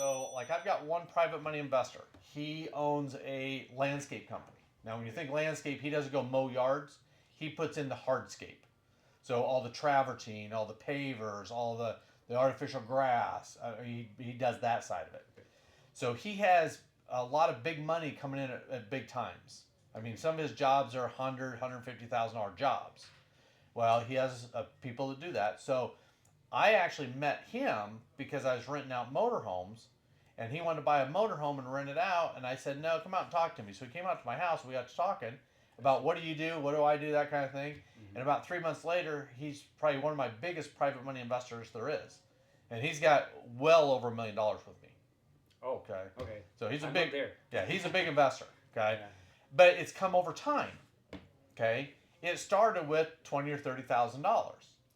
So, like, I've got one private money investor. He owns a landscape company. Now, when you think landscape, he doesn't go mow yards. He puts in the hardscape. So all the travertine, all the pavers, all the artificial grass. He does that side of it. So he has a lot of big money coming in at big times. I mean, some of his jobs are $150,000 jobs. Well, he has people that do that. So I actually met him because I was renting out motorhomes, and he wanted to buy a motorhome and rent it out. And I said, no, come out and talk to me. So he came out to my house. We got to talking about what do you do, what do I do, that kind of thing. Mm-hmm. And about 3 months later, he's probably one of my biggest private money investors there is, and he's got well over $1 million with me. Oh, okay. Okay. So he's a I'm big, not there. yeah, he's a big investor. Okay, Yeah. but it's come over time. Okay, it started with $20,000 or $30,000. I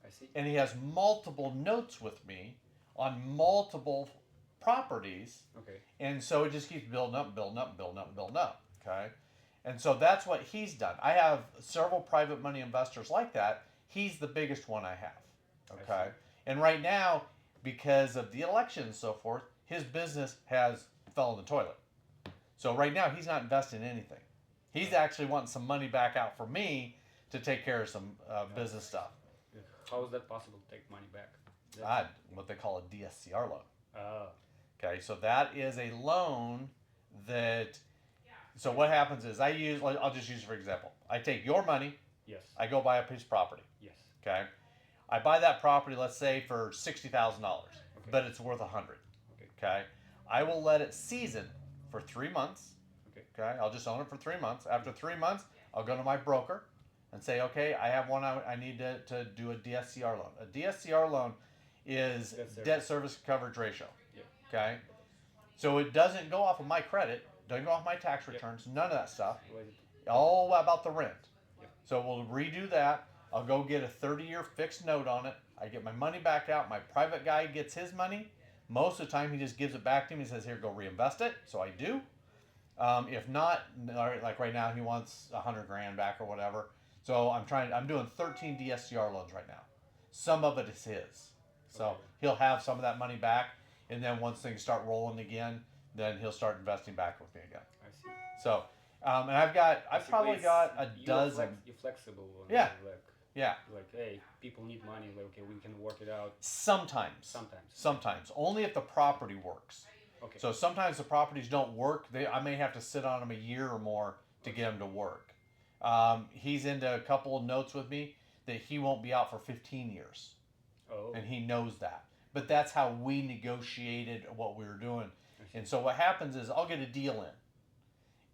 see. And he has multiple notes with me on multiple properties. Okay. And so it just keeps building up, building up, building up, building up. Okay. And so that's what he's done. I have several private money investors like that. He's the biggest one I have. Okay. And right now, because of the election and so forth, his business has fell in the toilet. So right now he's not investing in anything. He's actually wanting some money back out for me to take care of some business stuff. How is that possible to take money back? What they call a DSCR loan. Oh. Okay, so that is a loan that. So what happens is I'll just use for example. I take your money. Yes. I go buy a piece of property. Yes. Okay. I buy that property, let's say for $60,000, Okay. but it's worth $100. Okay. Okay. I will let it season for 3 months. Okay. Okay. I'll just own it for 3 months. After 3 months, I'll go to my broker and say, okay, I have one. I need to do a DSCR loan. A DSCR loan is debt service coverage ratio. Yep. Okay. So it doesn't go off of my credit, doesn't go off my tax returns, none of that stuff. All about the rent. Yep. So we'll redo that. I'll go get a 30-year fixed note on it. I get my money back out. My private guy gets his money. Most of the time, he just gives it back to me and says, here, go reinvest it. So I do. If not, like right now, he wants $100,000 back or whatever. So I'm doing 13 DSCR loans right now. Some of it is his. So he'll have some of that money back. And then once things start rolling again, then he'll start investing back with me again. I see. So, and I've probably got a dozen. You're flexible. Yeah. Yeah. Like, hey, people need money. Like, okay, we can work it out. Sometimes. Only if the property works. Okay. So sometimes the properties don't work. I may have to sit on them a year or more to get them to work. He's into a couple of notes with me that he won't be out for 15 years. Oh. And he knows that. But that's how we negotiated what we were doing. And so what happens is I'll get a deal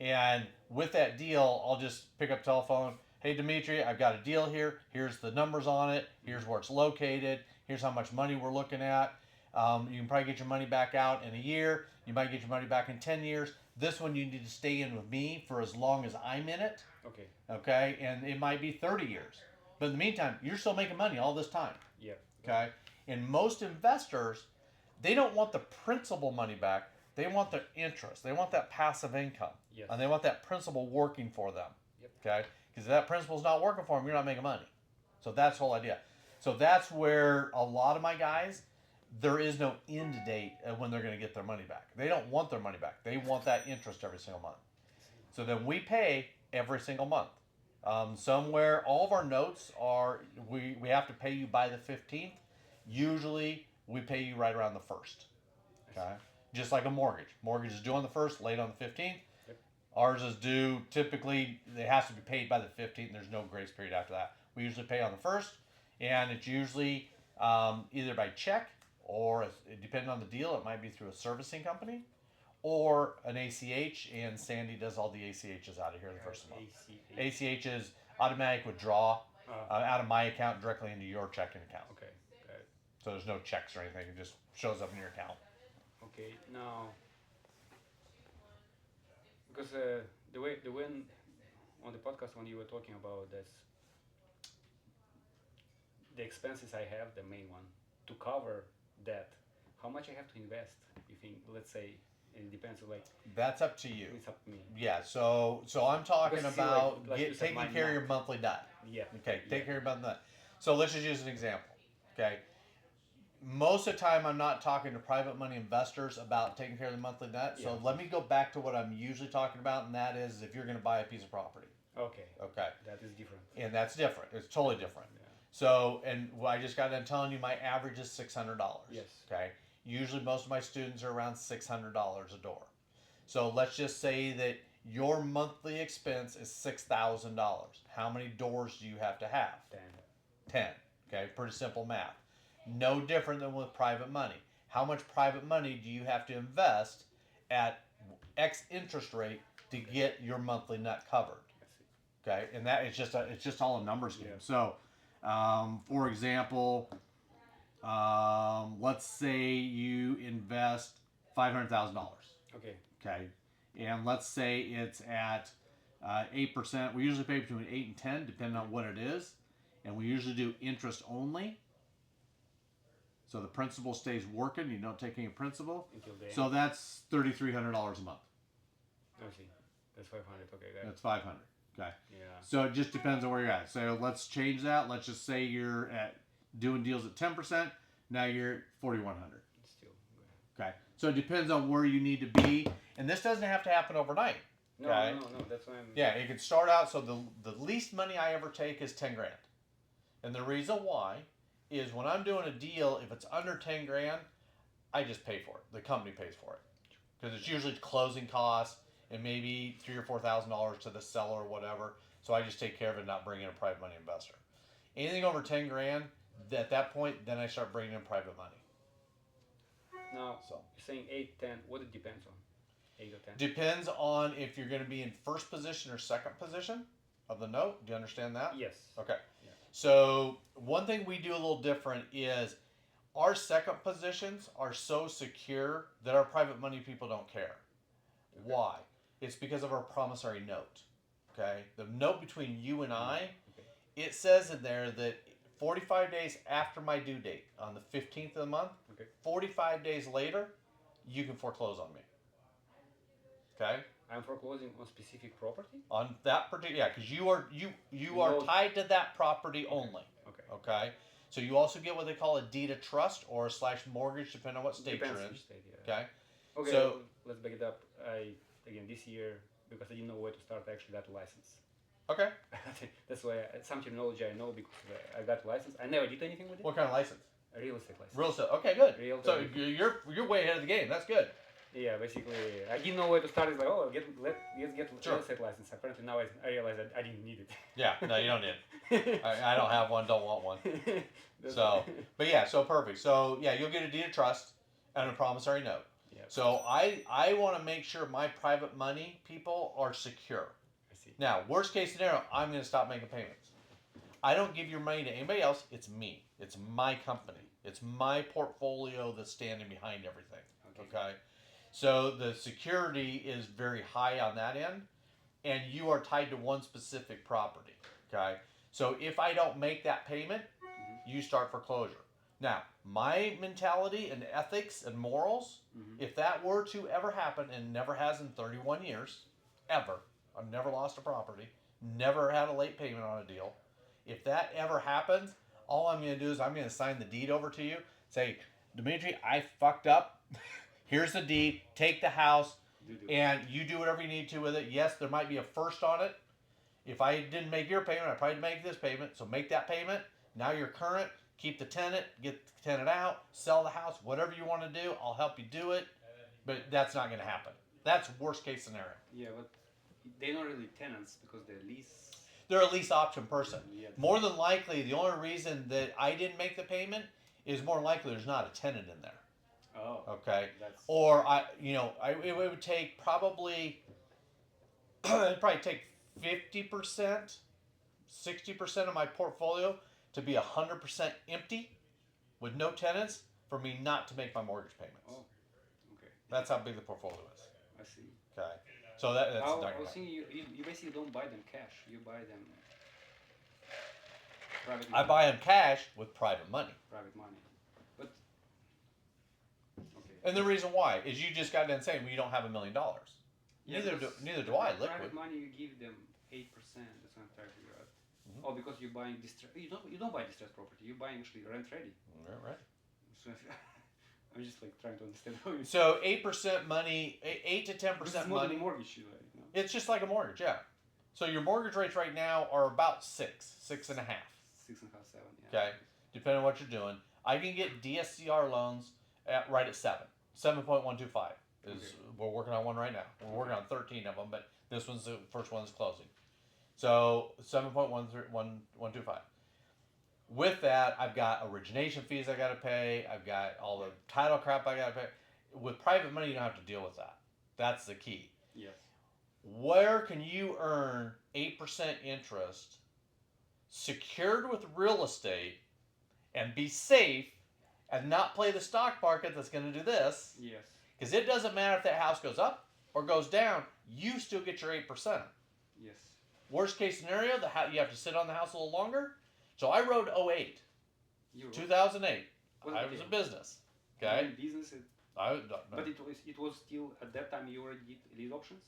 in. And with that deal, I'll just pick up the telephone. Hey, Dimitri, I've got a deal here. Here's the numbers on it. Here's where it's located. Here's how much money we're looking at. You can probably get your money back out in a year. You might get your money back in 10 years. This one you need to stay in with me for as long as I'm in it. Okay. Okay? And it might be 30 years. But in the meantime, you're still making money all this time. Yeah. Okay? And most investors, they don't want the principal money back. They want their interest. They want that passive income. Yes. And they want that principal working for them. Yep. Okay? Because if that principal's not working for them, you're not making money. So that's the whole idea. So that's where a lot of my guys, there is no end date of when they're going to get their money back. They don't want their money back. They want that interest every single month. So then we pay every single month. Somewhere, all of our notes are, we have to pay you by the 15th. Usually, we pay you right around the 1st. Okay? Just like a mortgage. Mortgage is due on the 1st, late on the 15th. Yep. Ours is due, typically, it has to be paid by the 15th, and there's no grace period after that. We usually pay on the 1st, and it's usually either by check, or depending on the deal, it might be through a servicing company, or an ACH, and Sandy does all the ACHs out of here the first month. ACH is automatic withdrawal out of my account directly into your checking account. Okay. So there's no checks or anything. It just shows up in your account. Okay. Now, because the way on the podcast when you were talking about this, the expenses I have, the main one, to cover that, how much I have to invest? You think? Let's say it depends. Like that's up to you. It's up to me. Yeah. So I'm talking Because about like taking care of your monthly debt. Yeah. Okay. Take care of your monthly debt. So let's just use an example. Okay. most of the time I'm not talking to private money investors about taking care of the monthly net. So Yeah. let me go back to what I'm usually talking about, and that is if you're going to buy a piece of property. Okay. Okay. That is different. And that's different. It's totally different. Yeah. So, and I just got done telling you my average is $600. Yes. Okay. Usually most of my students are around $600 a door. So let's just say that your monthly expense is $6,000. How many doors do you have to have? 10. 10. Okay, pretty simple math. No different than with private money. How much private money do you have to invest at X interest rate to get your monthly net covered? I see. Okay, and that is it's just all a numbers game. Yeah. So, for example, let's say you invest $500,000. Okay. Okay, and let's say it's at 8%. We usually pay between 8 and 10, depending on what it is, and we usually do interest only. So the principal stays working. You don't take any principal. Until the So that's $3,300 a month. I see. That's 500. Okay. That's 500. Okay. Yeah. So it just depends on where you're at. So let's change that. Let's just say you're at doing deals at 10%. Now you're at 4,100. Still. Okay. So it depends on where you need to be, and this doesn't have to happen overnight. No, Okay. no. That's why I'm. Yeah, it can start out. So the least money I ever take is 10 grand, and the reason why is when I'm doing a deal, if it's under 10 grand, I just pay for it. The company pays for it because it's usually closing costs and maybe $3,000 or $4,000 to the seller or whatever. So I just take care of it, not bring in a private money investor. Anything over 10 grand, at that point, then I start bringing in private money. Now, So you're saying 8, 10. What it depends on? 8 or 10. depends on if you're going to be in first position or second position of the note. Do you understand that? Yes. Okay. Yeah. So one thing we do a little different is our second positions are so secure that our private money people don't care. Okay. Why? It's because of our promissory note. Okay? The note between you and I, Okay. it says in there that 45 days after my due date, on the 15th of the month, Okay. 45 days later, you can foreclose on me. Okay? I'm foreclosing on specific property. On that particular, yeah, because you are No. tied to that property only. Okay. Okay, so you also get what they call a deed of trust or a / mortgage, depending on what state Depends you're in. which state. Yeah. Okay, Okay. So- let's back it up. Again this year because I didn't know where to start. I actually got a license. okay. That's why some terminology I know because I got a license. I never did anything with it. What kind of license? A real estate license. Real estate. Okay, good. Real So estate. you're way ahead of the game. That's good. Yeah, basically, I didn't know where to start. It's like, oh, let's get Sure. real estate license. Apparently now I realize that I didn't need it. Yeah, no, you don't need it. I don't have one. Don't want one. That's So, but yeah, so perfect. So yeah, you'll get a deed of trust and a promissory note. Yeah. So I want to make sure my private money people are secure. I see. Now, worst case scenario, I'm going to stop making payments. I don't give your money to anybody else. It's me. It's my company. It's my portfolio that's standing behind everything. Okay. So the security is very high on that end, and you are tied to one specific property. Okay. So if I don't make that payment, you start foreclosure. Now, my mentality and ethics and morals, if that were to ever happen, and never has in 31 years, ever, I've never lost a property, never had a late payment on a deal. If that ever happens, all I'm going to do is I'm going to sign the deed over to you, say, Dimitri, I fucked up. Here's the deed. Take the house, and you do whatever you need to with it. Yes, there might be a first on it. If I didn't make your payment, I probably make this payment. So make that payment. Now you're current. Keep the tenant. Get the tenant out. Sell the house. Whatever you want to do, I'll help you do it. But that's not going to happen. That's worst case scenario. Yeah, but they're not really tenants because they're lease. They're a lease option person. Yeah. More than likely, the only reason that I didn't make the payment is more likely there's not a tenant in there. Oh. Okay. That's. Or it would take probably, it'd probably take 50%, 60% of my portfolio to be 100% empty with no tenants for me not to make my mortgage payments. Oh. Okay. That's how big the portfolio is. I see. Okay. So that's I not was gonna thinking you basically don't buy them cash. You buy them private. I buy them cash with private money. Private money, but okay. And the reason why is you just got done saying, well, you don't have $1 million. Yeah, Neither do because I. Private Liquid. money you give them 8%. That's what I'm trying to figure out. Mhm. Oh, because you're buying distress. You don't buy distressed property. You're buying actually rent ready. Right. So I'm just like trying to understand how you. So 8% money, 8 to 10% This is more than money. a mortgage, right? No? It's just like a mortgage, yeah. So your mortgage rates right now are about 6.5. 6.5, 7. Yeah. Okay, depending on what you're doing. I can get DSCR loans right at 7.125 is Okay. we're working on one right now. We're working on 13 of them, but this one's the first one that's closing. So 7.125. With that, I've got origination fees I got to pay. I've got all the title crap I got to pay. With private money, you don't have to deal with that. That's the key. Yes. Where can you earn 8% interest secured with real estate and be safe and not play the stock market that's going to do this? Yes. Because it doesn't matter if that house goes up or goes down, you still get your 8%. Yes. Worst case scenario, you have to sit on the house a little longer. So I rode 08, You 2008. Well, I okay. was a business. Okay. Business. But it was still at that time you already did lease options.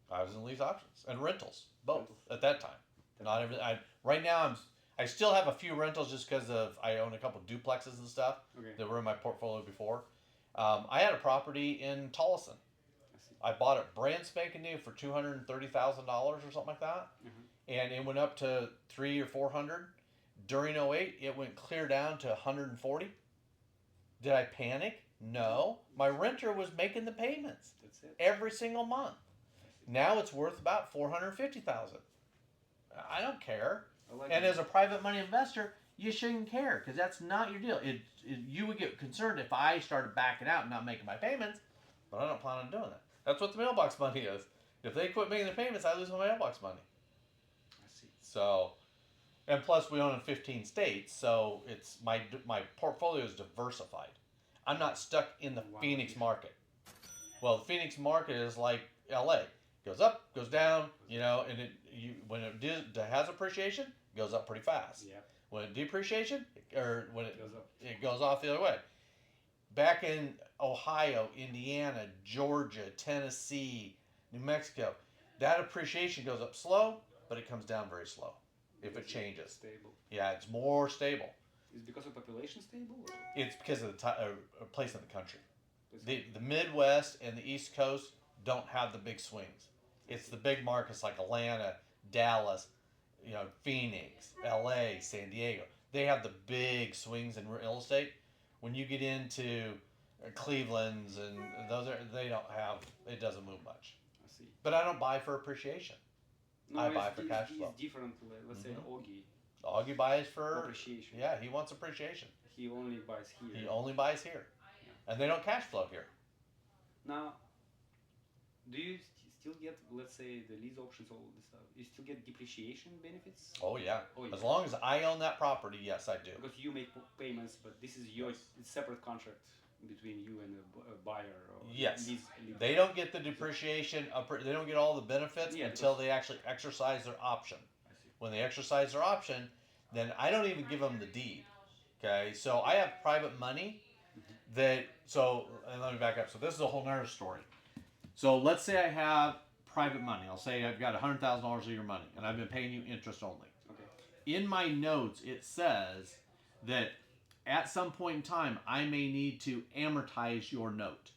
I was in lease options and rentals, both Rentals. at that time. Not every. Right now I still have a few rentals just because of I own a couple duplexes and stuff Okay. that were in my portfolio before. I had a property in Tolleson. I see. I bought it brand spanking new for $230,000 or something like that, and it went up to 300 or 400. During 08, it went clear down to 140. Did I panic? No. My renter was making the payments That's it. every single month. Now it's worth about $450,000. I don't care. And as a private money investor, you shouldn't care because that's not your deal. You would get concerned if I started backing out and not making my payments, but I don't plan on doing that. That's what the mailbox money is. If they quit making the payments, I lose my mailbox money. I see. So, and plus we own in 15 states, so it's my portfolio is diversified. I'm not stuck in the Phoenix market. Well, the Phoenix market is like LA. Goes up, goes down, and when it has appreciation, it goes up pretty fast. Yeah. When it depreciation, or when it Goes up. it goes off the other way. Back in Ohio, Indiana, Georgia, Tennessee, New Mexico, that appreciation goes up slow, but it comes down very slow if it changes. Stable. Yeah, it's more stable. Is it because of population stable? Or? It's because of the place in the country. The Midwest and the East Coast don't have the big swings. It's the big markets like Atlanta, Dallas, Phoenix, LA, San Diego. They have the big swings in real estate. When you get into Cleveland's and they don't have. It doesn't move much. I see. But I don't buy for appreciation. No, I buy for cash flow. It's different. Let's say Augie. Augie buys for appreciation. Yeah, he wants appreciation. He only buys here. He only buys here, and they don't cash flow here. Now, do you still get, let's say, the lease options, all this stuff? You still get depreciation benefits? Oh yeah. As long as I own that property, yes, I do. Because you make payments, but this is your it's separate contract between you and a buyer. Or yes. lease. They don't get the depreciation. They don't get all the benefits until they actually exercise their option. I see. When they exercise their option, then I don't even give them the deed. Okay, so I have private money and let me back up. So this is a whole nother story. So let's say I have private money. I'll say I've got $100,000 of your money, and I've been paying you interest only. Okay. In my notes, it says that at some point in time, I may need to amortize your note.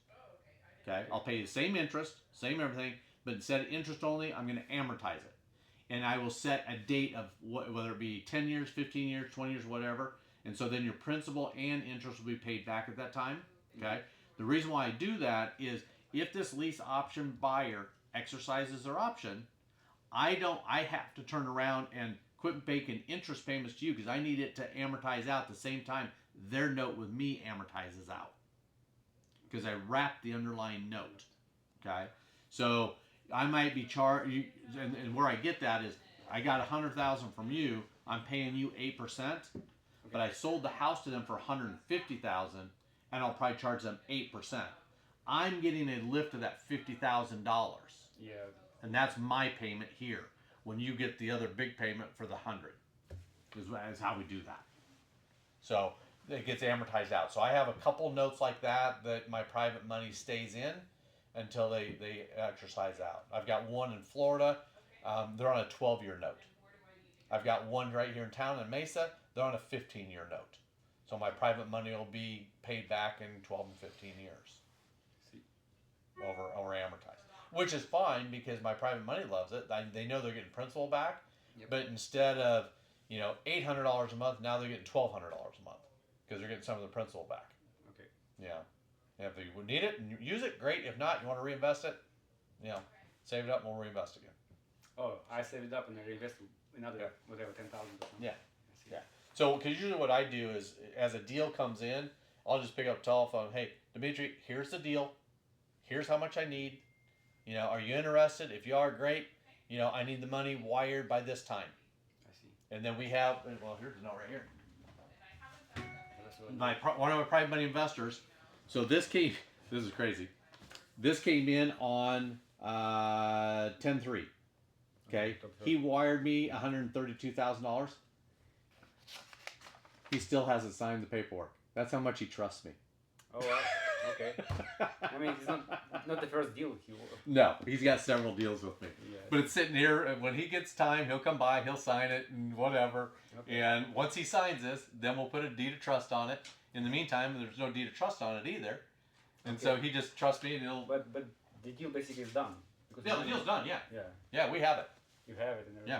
Okay, I'll pay the same interest, same everything, but instead of interest only, I'm going to amortize it. And I will set a date of whether it be 10 years, 15 years, 20 years, whatever. And so then your principal and interest will be paid back at that time. Okay. The reason why I do that is if this lease option buyer exercises their option, I have to turn around and quit making interest payments to you because I need it to amortize out the same time their note with me amortizes out. Because I wrap the underlying note. Okay. So I might be charged, and where I get that is I got $100,000 from you. I'm paying you 8%, but I sold the house to them for $150,000, and I'll probably charge them 8%. I'm getting a lift of that $50,000. Yeah. And that's my payment here. When you get the other big payment for the 100, is how we do that. So it gets amortized out. So I have a couple notes like that my private money stays in until they exercise out. I've got one in Florida. They're on a 12-year note. I've got one right here in town in Mesa. They're on a 15-year note. So my private money will be paid back in 12 and 15 years See. over amortized, which is fine because my private money loves it. They know they're getting principal back, Yep. but instead of $800 a month, now they're getting $1,200 a month because they're getting some of the principal back. Okay. Yeah. And if you need it and you use it, great. If not, you want to reinvest it, save it up and we'll reinvest again. Oh, I save it up and I reinvest another Yeah. whatever 10,000 or something. Yeah. I see. Yeah. So, because usually what I do is, as a deal comes in, I'll just pick up the telephone. Hey, Dimitri, here's the deal. Here's how much I need. Are you interested? If you are, great. I need the money wired by this time. I see. And then we have, well, here's the note right here. That's what One of my private money investors. So this is crazy. This came in on 10/3. Okay. He wired me $132,000. He still hasn't signed the paperwork. That's how much he trusts me. Oh, well, okay. I mean, it's not the first deal he will. No, he's got several deals with me. Yeah. But it's sitting here, and when he gets time, he'll come by, he'll sign it, and whatever. Okay. And once he signs this, then we'll put a deed of trust on it. In the meantime, there's no deed of trust on it either. And so he just trusts me, and he'll... But the deal basically is done. Because Yeah, the deal's done, yeah. Yeah. Yeah, we have it. You have it and everything. Yeah.